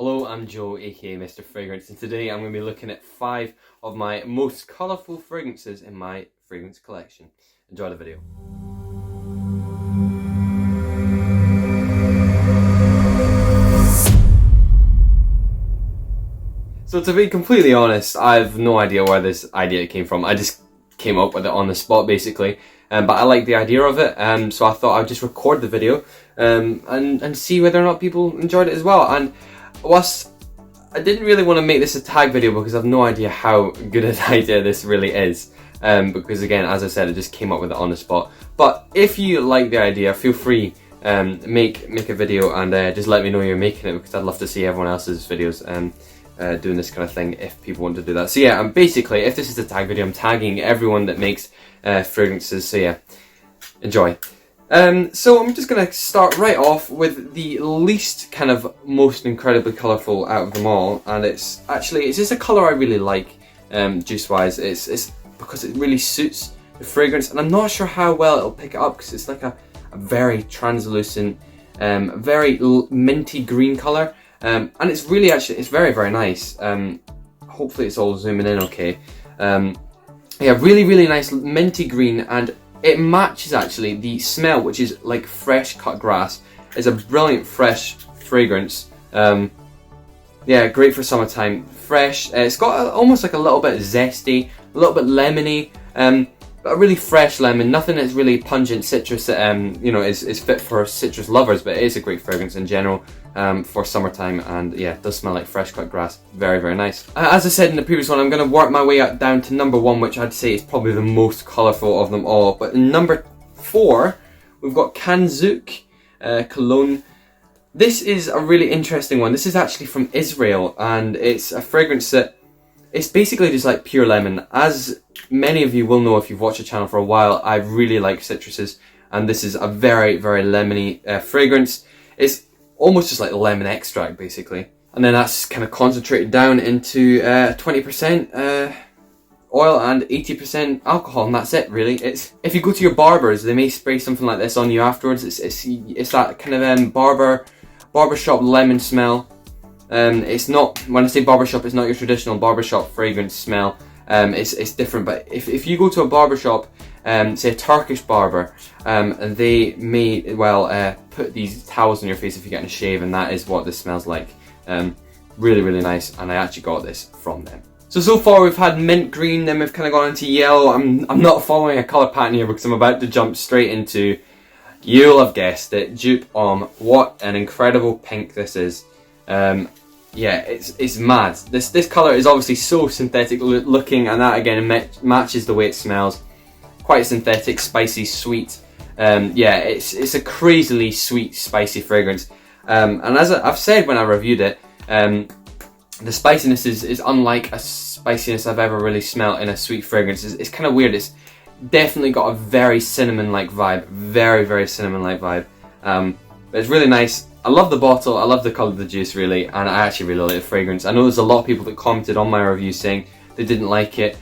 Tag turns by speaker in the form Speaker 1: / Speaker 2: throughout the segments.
Speaker 1: Hello, I'm Joe, aka Mr. Fragrance, and today I'm going to be looking at 5 of my most colourful fragrances in my fragrance collection. Enjoy the video. So to be completely honest, I have no idea where this idea came from. I just came up with it on the spot basically, but I like the idea of it, so I thought I'd just record the video and see whether or not people enjoyed it as well. And whilst I didn't really want to make this a tag video because I have no idea how good an idea this really is, because again, as I said, I just came up with it on the spot. But if you like the idea, feel free make a video and just let me know you're making it, because I'd love to see everyone else's videos doing this kind of thing if people want to do that. So yeah, basically, if this is a tag video, I'm tagging everyone that makes fragrances. So yeah, enjoy. So I'm just going to start right off with the least kind of most incredibly colourful out of them all, and it's just a colour I really like, juice wise. It's because it really suits the fragrance, and I'm not sure how well it'll pick it up because it's like a very translucent, very minty green colour, and it's really it's very nice. Hopefully it's all zooming in okay. Yeah, really nice minty green, and it matches actually the smell, which is like fresh cut grass. It's a brilliant fresh fragrance. Yeah, great for summertime. Fresh. It's got almost like a little bit zesty, a little bit lemony, but a really fresh lemon. Nothing that's really pungent citrus that you know is fit for citrus lovers, but it is a great fragrance in general for summertime. And yeah, it does smell like fresh cut grass. Very nice. As I said in the previous one, I'm going to work my way up down to number 1, which I'd say is probably the most colourful of them all. But in number 4, we've got Kanzuk cologne. This is a really interesting one. This is actually from Israel, and it's a fragrance that it's basically just like pure lemon. As many of you will know if you've watched the channel for a while, I really like citruses, and this is a very lemony fragrance. It's almost just like lemon extract basically, and then that's kind of concentrated down into 20% oil and 80% alcohol, and that's it really. It's if you go to your barbers, they may spray something like this on you afterwards. It's that kind of barbershop lemon smell. It's not, when I say barbershop, it's not your traditional barbershop fragrance smell. It's different, but if you go to a barbershop, say a Turkish barber, and they may well put these towels on your face if you're getting a shave, and that is what this smells like. Really nice, and I actually got this from them. So far we've had mint green, then we've kind of gone into yellow. I'm not following a colour pattern here because I'm about to jump straight into, you'll have guessed it, Dupe. What an incredible pink this is. Yeah, it's mad. This colour is obviously so synthetic looking, and that again matches the way it smells. Quite synthetic, spicy, sweet. Yeah, it's a crazily sweet, spicy fragrance. And as I've said when I reviewed it, the spiciness is unlike a spiciness I've ever really smelled in a sweet fragrance. It's kind of weird. It's definitely got a very cinnamon-like vibe. Very cinnamon-like vibe. But it's really nice. I love the bottle, I love the colour of the juice really, and I actually really like the fragrance. I know there's a lot of people that commented on my review saying they didn't like it,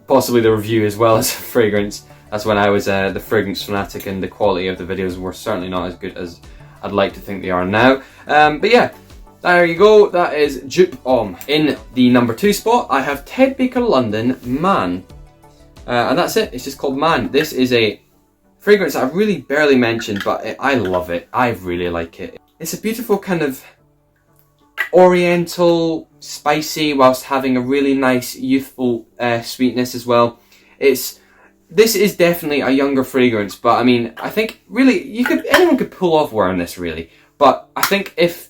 Speaker 1: possibly the review as well as the fragrance. That's when I was the fragrance fanatic, and the quality of the videos were certainly not as good as I'd like to think they are now. But yeah, there you go, that is Dupe Homme. In the number 2 spot, I have Ted Baker London Man. And that's it, it's just called Man. This is a fragrance I've really barely mentioned, but I love it. I really like it. It's a beautiful kind of oriental, spicy, whilst having a really nice youthful sweetness as well. This is definitely a younger fragrance, but I mean, I think really anyone could pull off wearing this really. But I think if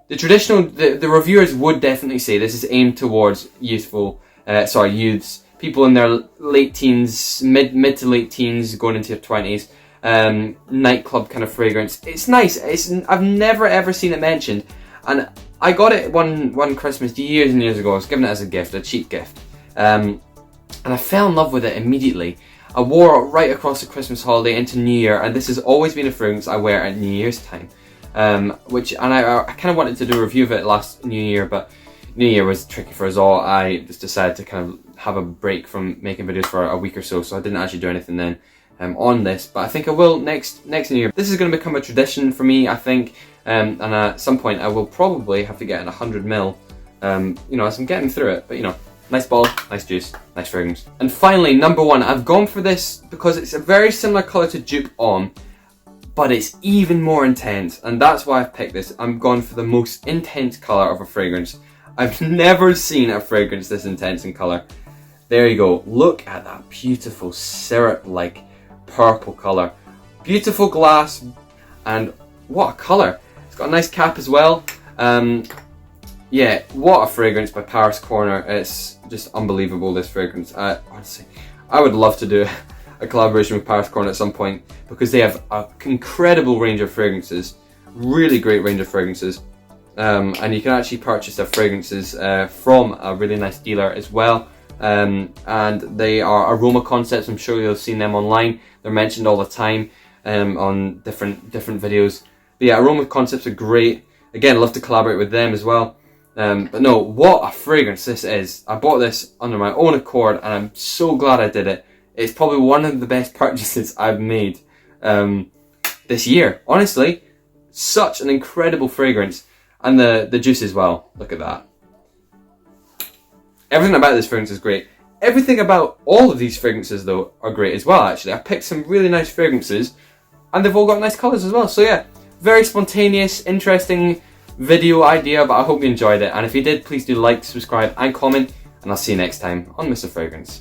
Speaker 1: the reviewers would definitely say this is aimed towards youths. People in their late teens, mid to late teens, going into your 20s, nightclub kind of fragrance. It's nice. I've never ever seen it mentioned, and I got it one Christmas years and years ago. I was given it as a gift, a cheap gift, and I fell in love with it immediately. I wore it right across the Christmas holiday into New Year, and this has always been a fragrance I wear at New Year's time. I kind of wanted to do a review of it last New Year, but New Year was tricky for us all. I just decided to kind of have a break from making videos for a week or so I didn't actually do anything then. on this, but I think I will next New Year. This is going to become a tradition for me, I think, and at some point I will probably have to get in 100ml, you know, as I'm getting through it, but you know, nice ball, nice juice, nice fragrance. And finally, number 1, I've gone for this because it's a very similar colour to Dupe On, but it's even more intense, and that's why I've picked this. I'm gone for the most intense colour of a fragrance. I've never seen a fragrance this intense in colour. There you go, look at that beautiful syrup-like purple colour. Beautiful glass, and what a colour. It's got a nice cap as well. Yeah, what a fragrance by Paris Corner. It's just unbelievable, this fragrance. Honestly, I would love to do a collaboration with Paris Corner at some point, because they have an incredible range of fragrances, really great range of fragrances, and you can actually purchase their fragrances from a really nice dealer as well. And they are aroma concepts. I'm sure you'll have seen them online. They're mentioned all the time on different videos. But yeah, aroma concepts are great. Again, I'd love to collaborate with them as well. But no, what a fragrance this is. I bought this under my own accord, and I'm so glad I did it. It's probably one of the best purchases I've made this year. Honestly, such an incredible fragrance. And the juice as well. Look at that. Everything about this fragrance is great. Everything about all of these fragrances, though, are great as well, actually. I picked some really nice fragrances, and they've all got nice colours as well. So yeah, very spontaneous, interesting video idea, but I hope you enjoyed it. And if you did, please do like, subscribe, and comment, and I'll see you next time on Mr. Fragrance.